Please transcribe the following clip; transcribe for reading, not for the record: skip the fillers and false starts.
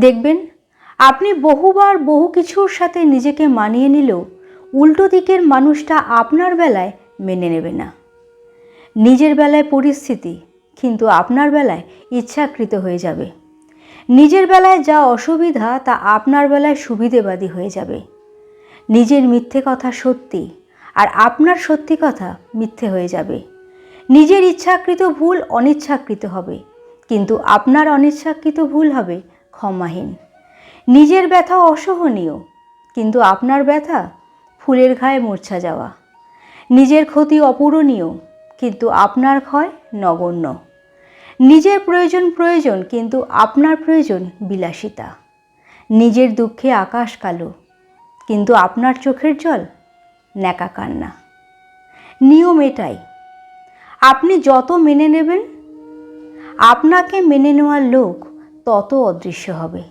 দেখবেন আপনি বহুবার বহু কিছুর সাথে নিজেকে মানিয়ে নিলেও উল্টো দিকের মানুষটা আপনার বেলায় মেনে নেবে না। নিজের বেলায় পরিস্থিতি, কিন্তু আপনার বেলায় ইচ্ছাকৃত হয়ে যাবে। নিজের বেলায় যা অসুবিধা তা আপনার বেলায় সুবিধেবাদী হয়ে যাবে। নিজের মিথ্যে কথা সত্যি আর আপনার সত্যি কথা মিথ্যে হয়ে যাবে। নিজের ইচ্ছাকৃত ভুল অনিচ্ছাকৃত হবে, কিন্তু আপনার অনিচ্ছাকৃত ভুল হবে ক্ষমাহীন। নিজের ব্যথা অসহনীয়, কিন্তু আপনার ব্যথা ফুলের ঘায়ে মূর্ছা যাওয়া। নিজের ক্ষতি অপূরণীয়, কিন্তু আপনার ক্ষয় নগণ্য। নিজের প্রয়োজন প্রয়োজন, কিন্তু আপনার প্রয়োজন বিলাসিতা। নিজের দুঃখে আকাশ কালো, কিন্তু আপনার চোখের জল ন্যাকা কান্না। নিয়ম এটাই, আপনি যত মেনে নেবেন আপনাকে মেনে নেওয়ার লোক তত অদৃশ্য হবে।